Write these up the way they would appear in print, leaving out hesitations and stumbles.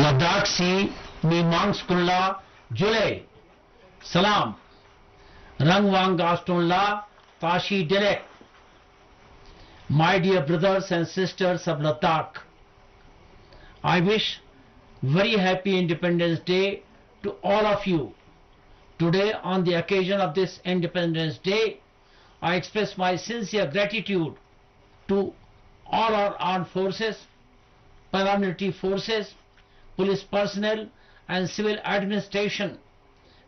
Ladakh si Mimangskulla Jule Salam Rangwang Gastonla Tashi Direk. My dear brothers and sisters of Ladakh, I wish very happy Independence Day to all of you. Today, on the occasion of this Independence Day, I express my sincere gratitude to all our armed forces, paramilitary forces, police personnel and civil administration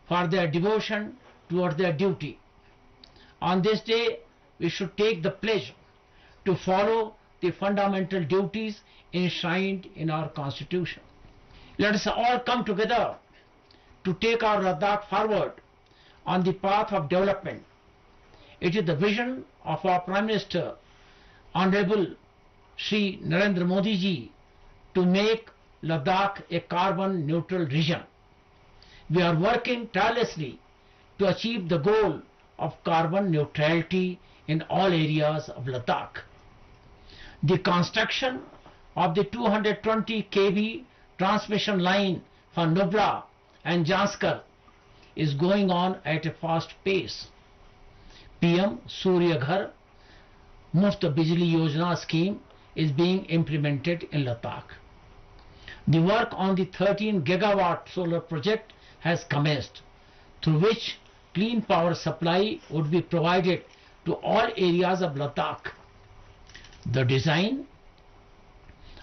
for their devotion towards their duty. On this day, we should take the pledge to follow the fundamental duties enshrined in our Constitution. Let us all come together to take our Ladakh forward on the path of development. It is the vision of our Prime Minister, Honorable Shri Narendra Modi ji, to make Ladakh a carbon neutral region. We are working tirelessly to achieve the goal of carbon neutrality in all areas of Ladakh. The construction of the 220 kV transmission line for Nubra and Janskar is going on at a fast pace. PM Surya Ghar Muft Bijli Yojana scheme is being implemented in Ladakh. The work on the 13 gigawatt solar project has commenced, through which clean power supply would be provided to all areas of Ladakh. The design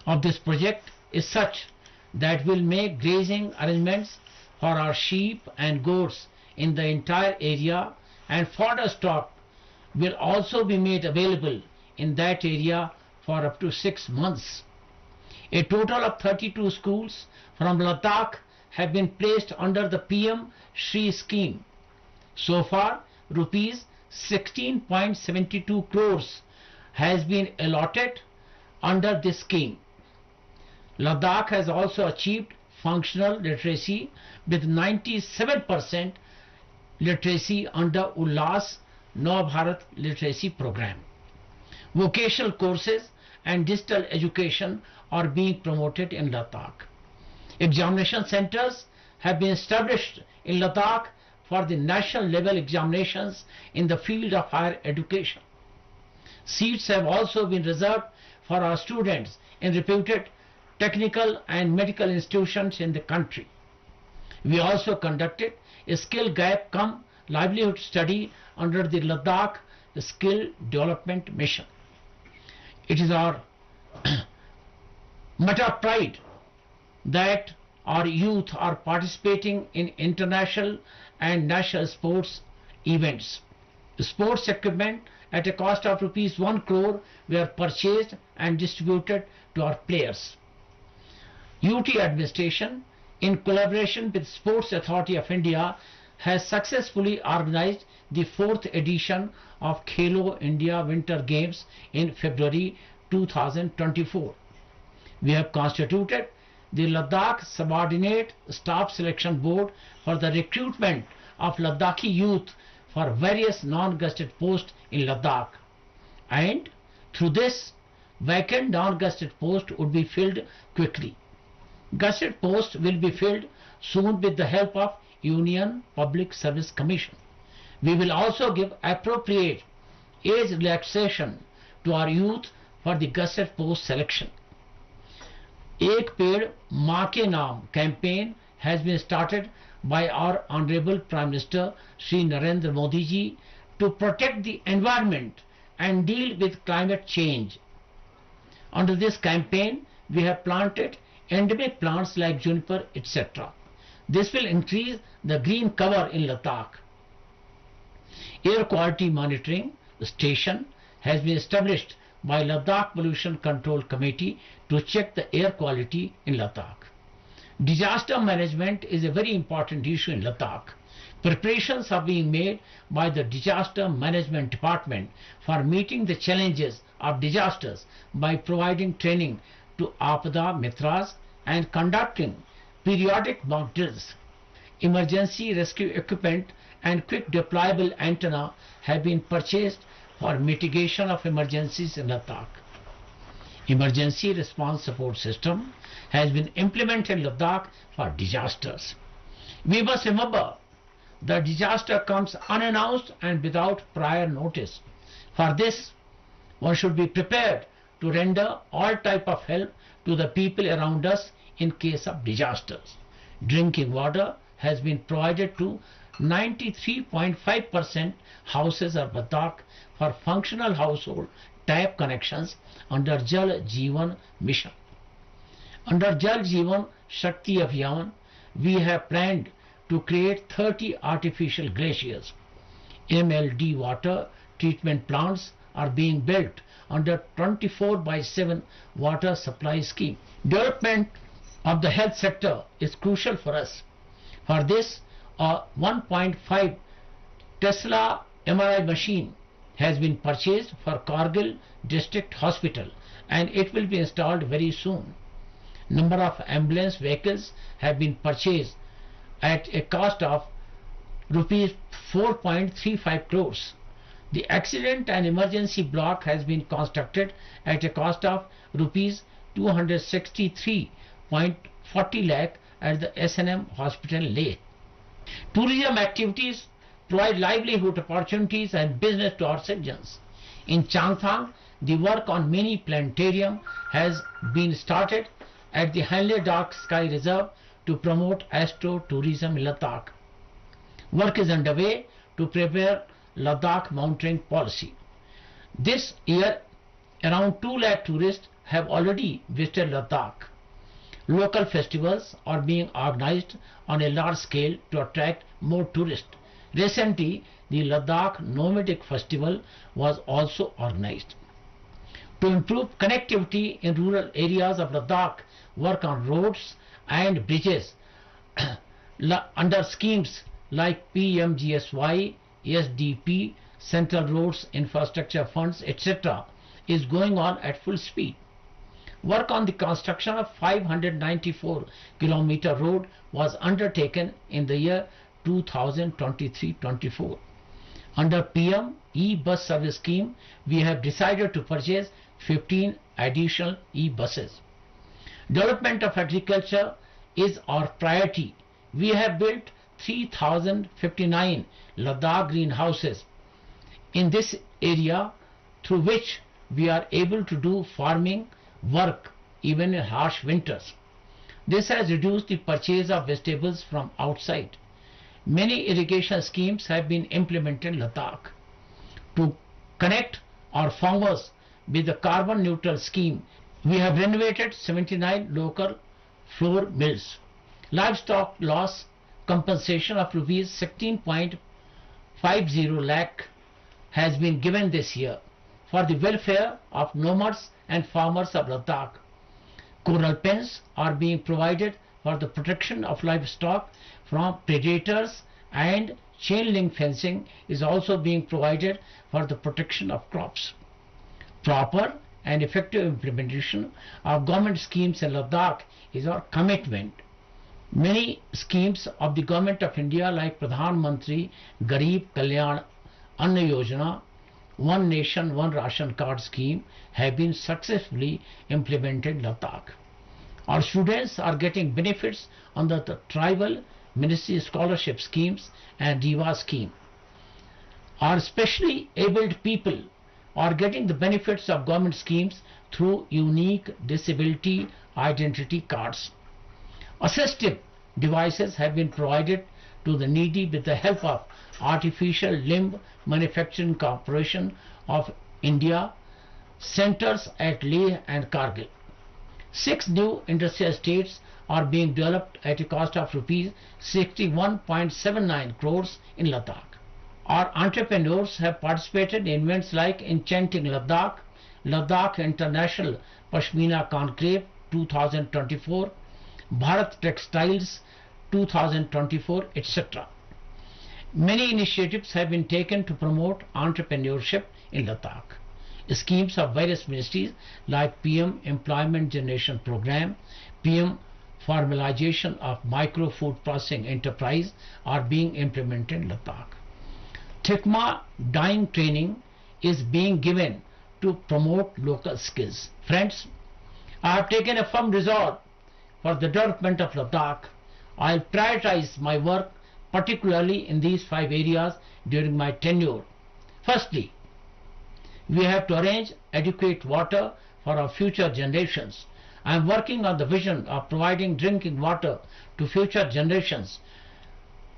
of this project is such that will make grazing arrangements for our sheep and goats in the entire area, and fodder stock will also be made available in that area for up to 6 months. A total of 32 schools from Ladakh have been placed under the PM Shri scheme. So far, rupees 16.72 crores has been allotted under this scheme. Ladakh has also achieved functional literacy with 97% literacy under Ullas Nav Bharat literacy program. Vocational courses and digital education are being promoted in Ladakh. Examination centers have been established in Ladakh for the national level examinations in the field of higher education. Seats have also been reserved for our students in reputed technical and medical institutions in the country. We also conducted a skill gap cum livelihood study under the Ladakh Skill Development Mission. It is our matter of pride that our youth are participating in international and national sports events. Sports equipment at a cost of rupees 1 crore were purchased and distributed to our players. UT administration, in collaboration with Sports Authority of India, has successfully organized the 4th edition of Khelo India Winter Games in February 2024. We have constituted the Ladakh Subordinate Staff Selection Board for the recruitment of Ladakhi youth for various non-gazetted posts in Ladakh, and through this, vacant non-gazetted posts would be filled quickly. Gazetted posts will be filled soon with the help of Union Public Service Commission. We will also give appropriate age relaxation to our youth for the gazetted post selection. Ek Ped Maa Ke Naam campaign has been started by our Honorable Prime Minister Shri Narendra Modi ji to protect the environment and deal with climate change. Under this campaign, we have planted endemic plants like juniper, etc. This will increase the green cover in Ladakh. Air quality monitoring station has been established by Ladakh Pollution Control Committee to check the air quality in Ladakh. Disaster management is a very important issue in Ladakh. Preparations are being made by the Disaster Management Department for meeting the challenges of disasters by providing training to Apada Mitras and conducting periodic mock drills. Emergency rescue equipment and quick deployable antenna have been purchased for mitigation of emergencies in Ladakh. Emergency response support system has been implemented in Ladakh for disasters. We must remember the disaster comes unannounced and without prior notice. For this, one should be prepared to render all type of help to the people around us in case of disasters. Drinking water has been provided to 93.5% houses of Ladakh for functional household tap connections under Jal Jeevan Mission. Under Jal Jeevan Shakti Abhiyan, we have planned to create 30 artificial glaciers. MLD water treatment plants are being built under 24/7 water supply scheme. Development of the health sector is crucial for us. For this, a 1.5 Tesla MRI machine has been purchased for Kargil District Hospital and it will be installed very soon. Number of ambulance vehicles have been purchased at a cost of rupees 4.35 crores. The accident and emergency block has been constructed at a cost of rupees 263.40 lakh at the SNM Hospital, Leh. Tourism activities provide livelihood opportunities and business to our citizens. In Changthang, the work on mini planetarium has been started at the Hanle Dark Sky Reserve to promote astro tourism in Ladakh. Work is underway to prepare Ladakh mountaineering policy. This year, around 2 lakh tourists have already visited Ladakh. Local festivals are being organized on a large scale to attract more tourists. Recently, the Ladakh Nomadic Festival was also organized. To improve connectivity in rural areas of Ladakh, work on roads and bridges under schemes like PMGSY, SDP, Central Roads Infrastructure Funds, etc. is going on at full speed. Work on the construction of 594 km road was undertaken in the year 2023-24. Under PM e-bus service scheme, we have decided to purchase 15 additional e-buses. Development of agriculture is our priority. We have built 3059 Ladakh greenhouses in this area through which we are able to do farming work even in harsh winters. This has reduced the purchase of vegetables from outside. Many irrigation schemes have been implemented in Ladakh. To connect our farmers with the carbon neutral scheme, we have renovated 79 local flour mills. Livestock loss compensation of rupees 16.50 lakh has been given this year for the welfare of nomads and farmers of Ladakh. Coral pens are being provided for the protection of livestock from predators, and chain link fencing is also being provided for the protection of crops. Proper and effective implementation of government schemes in Ladakh is our commitment. Many schemes of the Government of India like Pradhan Mantri Garib Kalyan Anna Yojana, One Nation One Ration Card scheme have been successfully implemented in Ladakh. Our students are getting benefits under the Tribal Ministry Scholarship schemes and DIVA scheme. Our specially abled people are getting the benefits of government schemes through unique disability identity cards. Assistive devices have been provided to the needy with the help of Artificial Limb Manufacturing Corporation of India centers at Leh and Kargil. 6 new industrial estates are being developed at a cost of rupees 61.79 crores in Ladakh. Our entrepreneurs have participated in events like Enchanting Ladakh, Ladakh International Pashmina Conclave 2024, Bharat Textiles 2024, etc. Many initiatives have been taken to promote entrepreneurship in Ladakh. Schemes of various ministries like PM Employment Generation Program, PM Formalization of Micro Food Processing Enterprise are being implemented in Ladakh. TICMA dyeing training is being given to promote local skills. Friends, I have taken a firm resolve for the development of Ladakh. I will prioritize my work particularly in these 5 areas during my tenure. Firstly, we have to arrange adequate water for our future generations. I am working on the vision of providing drinking water to future generations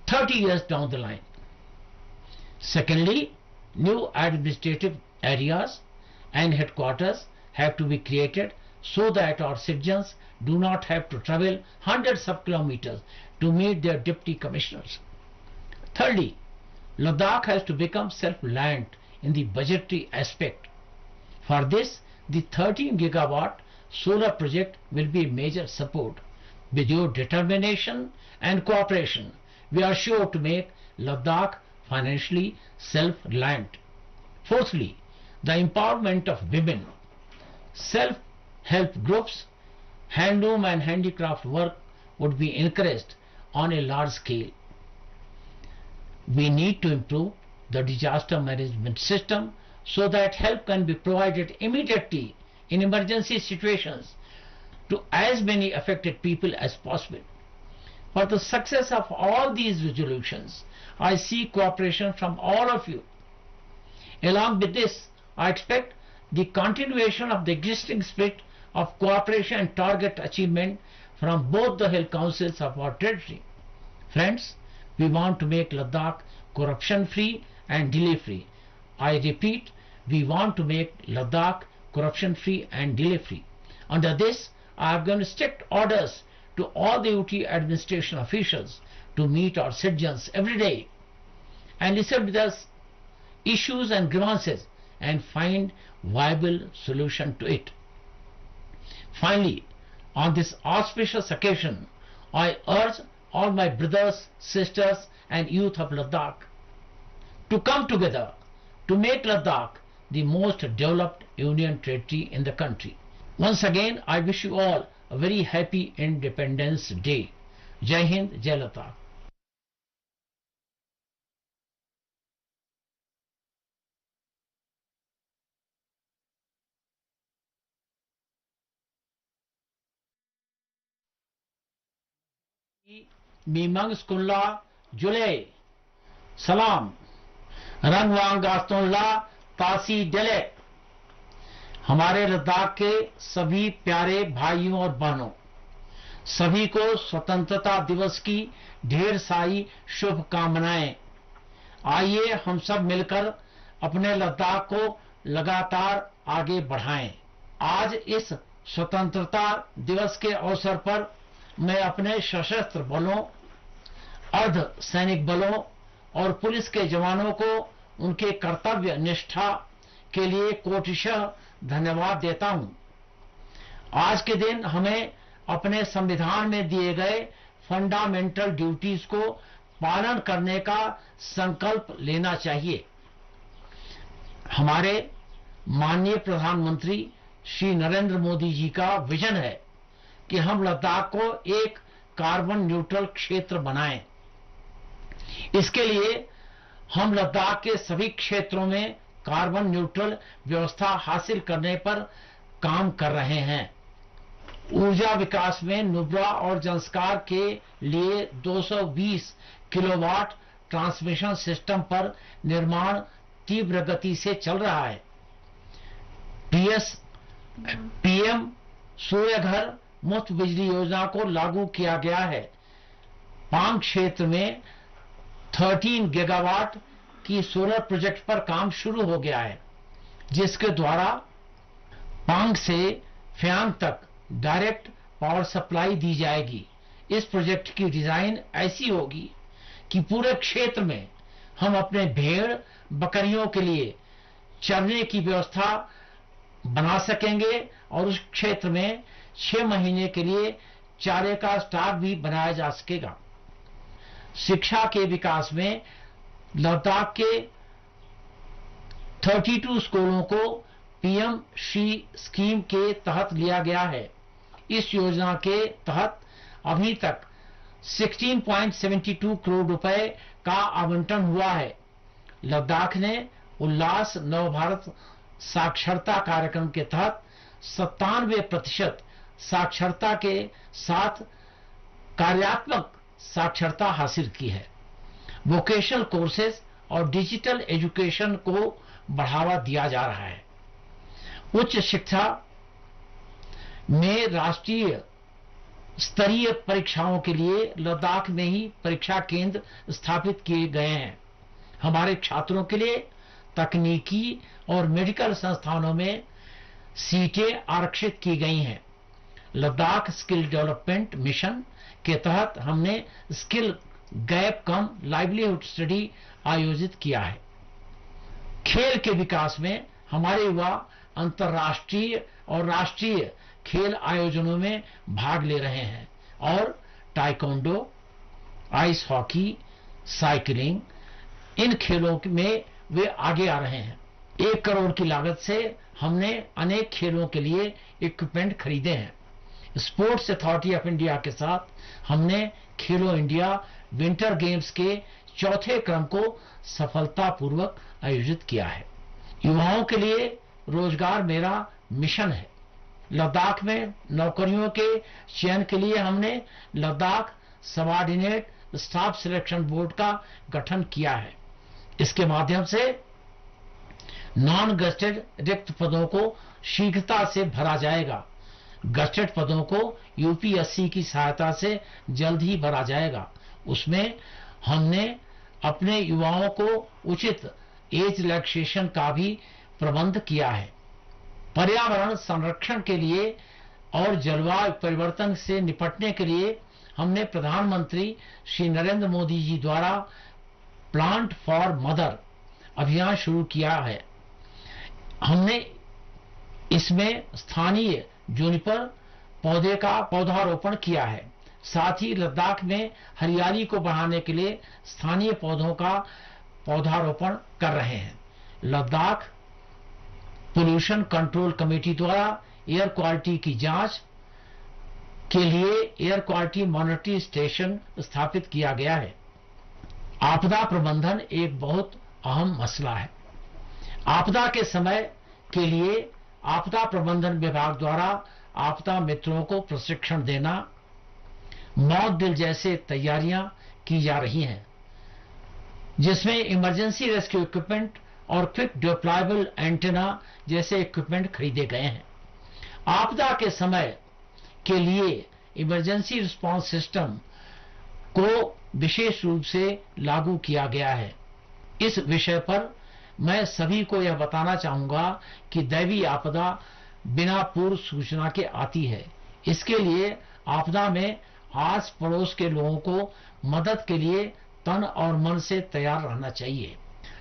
30 years down the line. Secondly, new administrative areas and headquarters have to be created so that our citizens do not have to travel hundreds of kilometers to meet their deputy commissioners. Thirdly, Ladakh has to become self-reliant in the budgetary aspect. For this, the 13 gigawatt solar project will be a major support. With your determination and cooperation, we are sure to make Ladakh financially self-reliant. Fourthly, the empowerment of women, self-help groups, handloom and handicraft work would be encouraged on a large scale. We need to improve the disaster management system so that help can be provided immediately in emergency situations to as many affected people as possible. For the success of all these resolutions, I seek cooperation from all of you. Along with this, I expect the continuation of the existing spirit of cooperation and target achievement from both the health councils of our territory. Friends, we want to make Ladakh corruption-free and delay-free. I repeat, we want to make Ladakh corruption-free and delay-free. Under this, I have given strict orders to all the UT administration officials to meet our citizens every day and listen with us issues and grievances and find viable solution to it. Finally, on this auspicious occasion, I urge all my brothers, sisters and youth of Ladakh to come together to make Ladakh the most developed union territory in the country. Once again, I wish you all a very happy Independence Day. Jai Hind, Jai Ladakh. Mimang Skulla Jule Salam Rangwang Gastolla तासी डेलेक। हमारे लद्दाख के सभी प्यारे भाइयों और बहनों, सभी को स्वतंत्रता दिवस की ढेर सारी शुभकामनाएं। आइए हम सब मिलकर अपने लद्दाख को लगातार आगे बढ़ाएं। आज इस स्वतंत्रता दिवस के अवसर पर मैं अपने सशस्त्र बलों, अर्ध सैनिक बलों और पुलिस के जवानों को उनके कर्तव्य निष्ठा के लिए कोटिशः धन्यवाद देता हूं। आज के दिन हमें अपने संविधान में दिए गए फंडामेंटल ड्यूटीज को पालन करने का संकल्प लेना चाहिए। हमारे माननीय प्रधानमंत्री श्री नरेंद्र मोदी जी का विजन है कि हम लद्दाख को एक कार्बन न्यूट्रल क्षेत्र बनाएं। इसके लिए हम लद्दाख के सभी क्षेत्रों में कार्बन न्यूट्रल व्यवस्था हासिल करने पर काम कर रहे हैं। ऊर्जा विकास में नुब्रा और जंस्कार के लिए 220 किलोवाट ट्रांसमिशन सिस्टम पर निर्माण तीव्र गति से चल रहा है। पीएम सूर्य घर मुफ्त बिजली योजना को लागू किया गया है। पांग क्षेत्र में 13 गीगावाट की सोलर प्रोजेक्ट पर काम शुरू हो गया है, जिसके द्वारा पांग से फ्यांग तक डायरेक्ट पावर सप्लाई दी जाएगी। इस प्रोजेक्ट की डिजाइन ऐसी होगी कि पूरे क्षेत्र में हम अपने भेड़ बकरियों के लिए चरने की व्यवस्था बना सकेंगे और उस क्षेत्र में 6 महीने के लिए चारे का स्टॉक भी बनाया जा सकेगा। शिक्षा के विकास में लद्दाख के 32 स्कूलों को पीएम श्री स्कीम के तहत लिया गया है। इस योजना के तहत अभी तक 16.72 करोड़ रुपए का आवंटन हुआ है। लद्दाख ने उल्लास नव भारत साक्षरता कार्यक्रम के तहत 97% साक्षरता के साथ कार्यात्मक साक्षरता हासिल की है। वोकेशनल कोर्सेज और डिजिटल एजुकेशन को बढ़ावा दिया जा रहा है। उच्च शिक्षा में राष्ट्रीय स्तरीय परीक्षाओं के लिए लद्दाख में ही परीक्षा केंद्र स्थापित किए गए हैं। हमारे छात्रों के लिए तकनीकी और मेडिकल संस्थानों में सीटें आरक्षित की गई हैं। लद्दाख स्किल डेवलपमेंट मिशन के तहत हमने स्किल गैप कम लाइवलीहुड स्टडी आयोजित किया है। खेल के विकास में हमारे युवा अंतर्राष्ट्रीय और राष्ट्रीय खेल आयोजनों में भाग ले रहे हैं और ताइक्वांडो, आइस हॉकी, साइकिलिंग, इन खेलों में वे आगे आ रहे हैं। 1 करोड़ की लागत से हमने अनेक खेलों के लिए इक्विपमेंट खरीदे हैं। स्पोर्ट्स अथॉरिटी ऑफ इंडिया के साथ हमने खेलो इंडिया विंटर गेम्स के चौथे क्रम को सफलतापूर्वक आयोजित किया है। युवाओं के लिए रोजगार मेरा मिशन है। लद्दाख में नौकरियों के चयन के लिए हमने Ladakh subordinate staff selection board का गठन किया है। इसके माध्यम से नॉन गस्टेड रिक्त पदों को शीघ्रता से भरा जाएगा। गस्टेड पदों को यूपीएससी की सहायता से जल्द ही भरा जाएगा। उसमें हमने अपने युवाओं को उचित एज रिलैक्सेशन का भी प्रबंध किया है। पर्यावरण संरक्षण के लिए और जलवायु परिवर्तन से निपटने के लिए हमने प्रधानमंत्री श्री नरेंद्र मोदी जी द्वारा प्लांट फॉर मदर अभियान शुरू किया है। हमने इसमें स्थानीय जूनिपर पौधे का पौधारोपण किया है। साथ ही लद्दाख में हरियाली को बढ़ाने के लिए स्थानीय पौधों का पौधारोपण कर रहे हैं। लद्दाख पोल्यूशन कंट्रोल कमेटी द्वारा एयर क्वालिटी की जांच के लिए एयर क्वालिटी मॉनिटरिंग स्टेशन स्थापित किया गया है। आपदा प्रबंधन एक बहुत अहम मसला है। आपदा के समय के लिए आपदा प्रबंधन विभाग द्वारा आपदा मित्रों को प्रशिक्षण देना, मॉक ड्रिल जैसे तैयारियां की जा रही हैं, जिसमें इमरजेंसी रेस्क्यू इक्विपमेंट और क्विक डिप्लॉयबल एंटेना जैसे इक्विपमेंट खरीदे गए हैं। आपदा के समय के लिए इमरजेंसी रिस्पांस सिस्टम को विशेष रूप से लागू किया गया है। इस विषय पर मैं सभी को यह बताना चाहूंगा कि दैवीय आपदा बिना पूर्व सूचना के आती है। इसके लिए आपदा में आस पड़ोस के लोगों को मदद के लिए तन और मन से तैयार रहना चाहिए।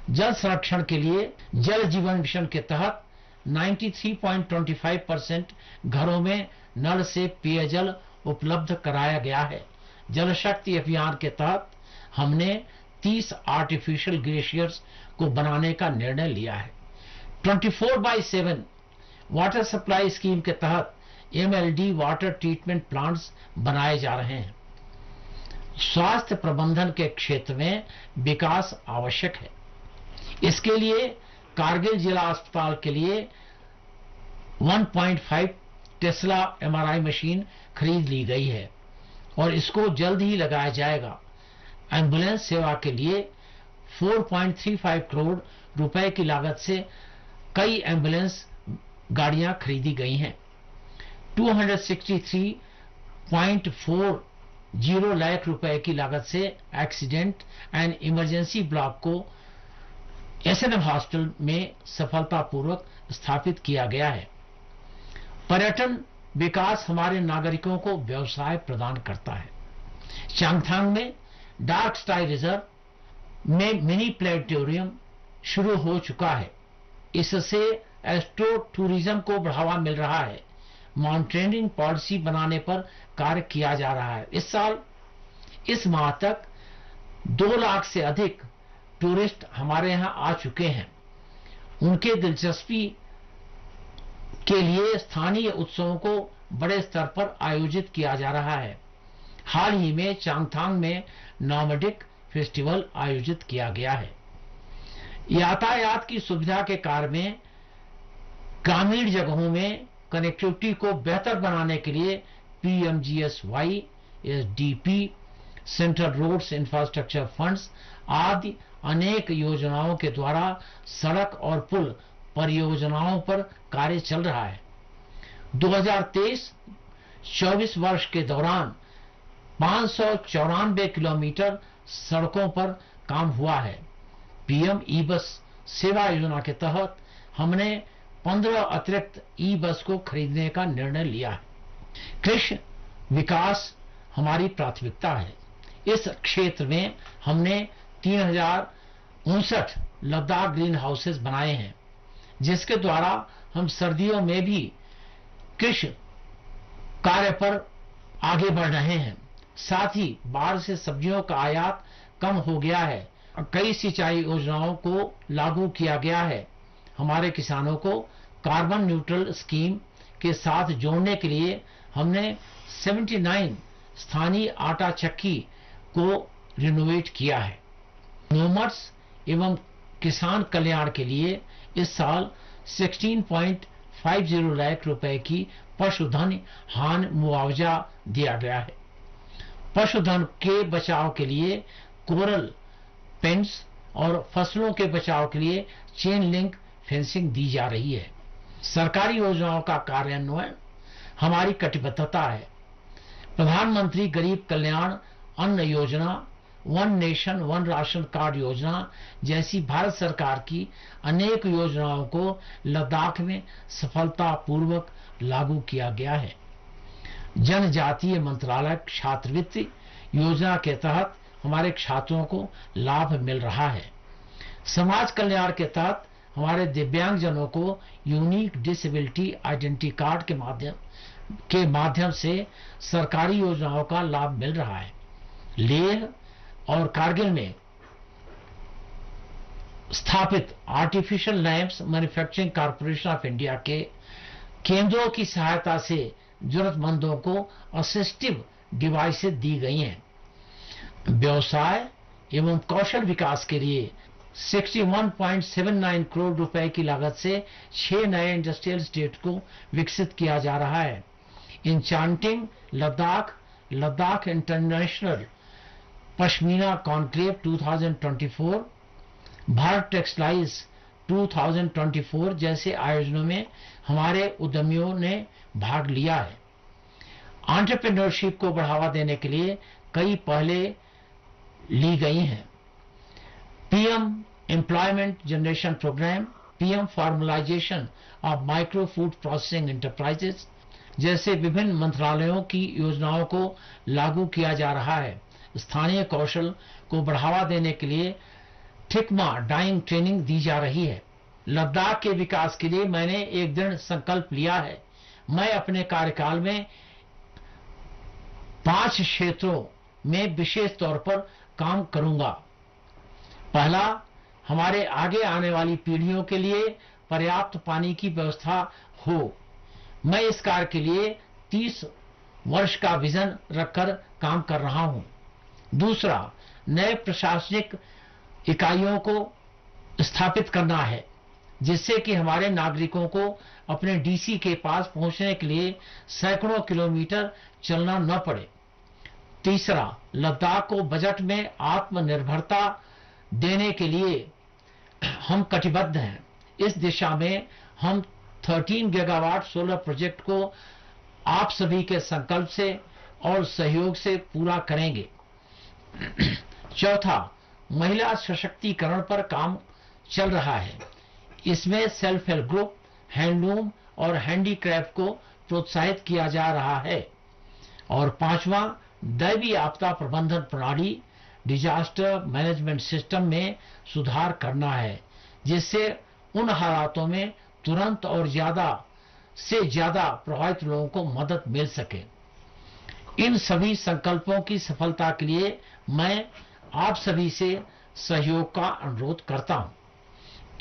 जल संरक्षण के लिए जल जीवन मिशन के तहत 93.25% घरों में नल से पेयजल उपलब्ध कराया गया है। जल शक्ति अभियान के तहत हमने 30 आर्टिफिशियल ग्लेशियर्स को बनाने का निर्णय लिया है। 24/7 वाटर सप्लाई स्कीम के तहत MLD वाटर ट्रीटमेंट प्लांट्स बनाए जा रहे हैं। स्वास्थ्य प्रबंधन के क्षेत्र में विकास आवश्यक है। इसके लिए कारगिल जिला अस्पताल के लिए 1.5 टेस्ला MRI मशीन खरीद ली गई है और इसको जल्द ही लगाया जाएगा। एम्बुलेंस सेवा के लिए 4.35 करोड़ रुपए की लागत से कई एम्बुलेंस गाड़ियां खरीदी गई हैं। 263.40 लाख रुपए की लागत से एक्सीडेंट एंड इमरजेंसी ब्लॉक को SNM हॉस्पिटल में सफलतापूर्वक स्थापित किया गया है। पर्यटन विकास हमारे नागरिकों को व्यवसाय प्रदान करता है। चांगथांग में डार्क स्काई रिजर्व में मिनी प्लेनेटोरियम शुरू हो चुका है। इससे एस्ट्रो टूरिज्म को बढ़ावा मिल रहा है। माउंटेनियरिंग पॉलिसी बनाने पर कार्य किया जा रहा है। इस साल इस माह तक 2 लाख से अधिक टूरिस्ट हमारे यहाँ आ चुके हैं। उनके दिलचस्पी के लिए स्थानीय उत्सवों को बड़े स्तर पर आयोजित किया जा रहा है। हाल ही में चांगथांग में नॉमैडिक फेस्टिवल आयोजित किया गया है। यातायात की सुविधा के कार्य में ग्रामीण जगहों में कनेक्टिविटी को बेहतर बनाने के लिए PMGSY, SDP, central roads infrastructure funds आदि अनेक योजनाओं के द्वारा सड़क और पुल परियोजनाओं पर कार्य चल रहा है। 2023-24 वर्ष के दौरान 594 किलोमीटर सड़कों पर काम हुआ है। पीएम ई बस सेवा योजना के तहत हमने 15 अतिरिक्त ई बस को खरीदने का निर्णय लिया है। कृषि विकास हमारी प्राथमिकता है। इस क्षेत्र में हमने 3059 लद्दाख ग्रीन हाउसेस बनाए हैं, जिसके द्वारा हम सर्दियों में भी कृषि कार्य पर आगे बढ़ रहे हैं। साथ ही बाहर से सब्जियों का आयात कम हो गया है। कई सिंचाई योजनाओं को लागू किया गया है। हमारे किसानों को कार्बन न्यूट्रल स्कीम के साथ जोड़ने के लिए हमने 79 स्थानीय आटा चक्की को रिनोवेट किया है। नोमर्स एवं किसान कल्याण के लिए इस साल 16.50 लाख रुपए की पशुधन हानि मुआवजा दिया गया है। पशुधन के बचाव के लिए कोरल पेंट्स और फसलों के बचाव के लिए चेन लिंक फेंसिंग दी जा रही है। सरकारी योजनाओं का कार्यान्वयन हमारी कटिबद्धता है। प्रधानमंत्री गरीब कल्याण अन्न योजना, one nation one ration card योजना जैसी भारत सरकार की अनेक योजनाओं को लद्दाख में सफलतापूर्वक लागू किया गया है। जनजातीय मंत्रालय छात्रवृत्ति योजना के तहत हमारे छात्रों को लाभ मिल रहा है। समाज कल्याण के तहत हमारे दिव्यांगजनों को यूनिक डिसेबिलिटी आइडेंटिटी कार्ड के माध्यम से सरकारी योजनाओं का लाभ मिल रहा है। लेह और कारगिल में स्थापित artificial lamps manufacturing corporation of India के केंद्रों की सहायता से जरूरतमंदों को असिस्टिव डिवाइसेस दी गई हैं। व्यवसाय एवं कौशल विकास के लिए 61.79 करोड़ रुपए की लागत से 6 नए इंडस्ट्रियल स्टेट को विकसित किया जा रहा है। Enchanting Ladakh international pashmina conclave 2024, Bharat textiles 2024 जैसे आयोजनों में हमारे उद्यमियों ने भाग लिया है। एंटरप्रेन्योरशिप को बढ़ावा देने के लिए कई पहले ली गई हैं। PM employment generation programme, PM formalisation of micro food processing enterprises जैसे विभिन्न मंत्रालयों की योजनाओं को लागू किया जा रहा है। स्थानीय कौशल को बढ़ावा देने के लिए ठिकमा डाइंग ट्रेनिंग दी जा रही है। लद्दाख के विकास के लिए मैंने एक दृढ़ संकल्प लिया है। मैं अपने कार्यकाल में 5 क्षेत्रों में विशेष तौर पर काम करूंगा। पहला, हमारे आगे आने वाली पीढ़ियों के लिए पर्याप्त पानी की व्यवस्था हो। मैं इस कार्य के लिए 30 वर्ष का विजन रखकर काम कर रहा हूं। दूसरा, नए प्रशासनिक इकाइयों को स्थापित करना है, जिससे कि हमारे नागरिकों को अपने डीसी के पास पहुंचने के लिए सैकड़ों किलोमीटर चलना न पड़े। तीसरा, लद्दाख को बजट में आत्मनिर्भरता देने के लिए हम कटिबद्ध हैं। इस दिशा में हम 13 गीगावाट सोलर प्रोजेक्ट को आप सभी के संकल्प से और सहयोग से पूरा करेंगे। चौथा, महिला सशक्तिकरण पर काम चल रहा है। इसमें सेल्फ हेल्प ग्रुप, हैंडलूम और हैंडीक्राफ्ट को प्रोत्साहित किया जा रहा है। और पांचवा, दैवीय आपदा प्रबंधन प्रणाली डिजास्टर मैनेजमेंट सिस्टम में सुधार करना है, जिससे उन हालातों में तुरंत और ज्यादा से ज्यादा प्रभावित लोगों को मदद मिल सके। इन सभी संकल्पों की सफलता के लिए मैं आप सभी से सहयोग का अनुरोध करता हूं।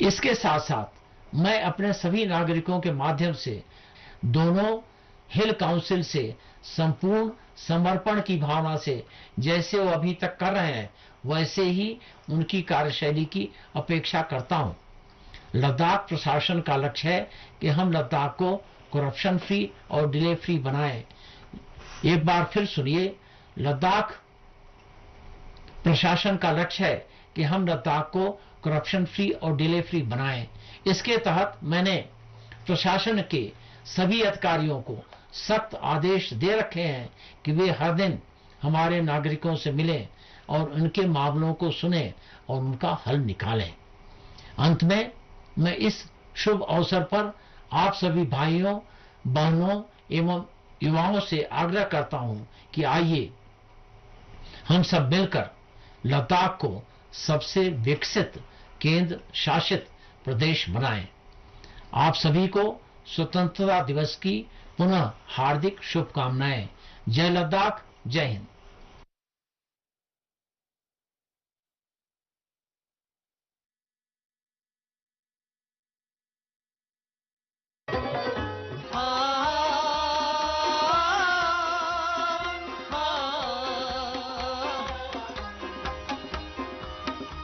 इसके साथ साथ मैं अपने सभी नागरिकों के माध्यम से दोनों हिल काउंसिल से संपूर्ण समर्पण की भावना से जैसे वो अभी तक कर रहे हैं वैसे ही उनकी कार्यशैली की अपेक्षा करता हूं। लद्दाख प्रशासन का लक्ष्य है कि हम लद्दाख को करप्शन फ्री और डिले फ्री बनाएं। एक बार फिर सुनिए, लद्दाख प्रशासन का लक्ष्य है कि हम लद्दाख को करप्शन फ्री और डिले फ्री बनाएं। इसके तहत मैंने प्रशासन के सभी अधिकारियों को सख्त आदेश दे रखे हैं कि वे हर दिन हमारे नागरिकों से मिलें और उनके मामलों को सुनें और उनका हल निकालें। अंत में मैं इस शुभ अवसर पर आप सभी भाइयों, बहनों एवं युवाओं से आग्रह करता हूं कि आइए हम सब मिलकर लद्दाख को सबसे विकसित केंद्र शासित प्रदेश बनाएं। आप सभी को स्वतंत्रता दिवस की पुनः हार्दिक शुभकामनाएं। जय लद्दाख, जय हिंद।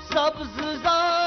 सब्ज़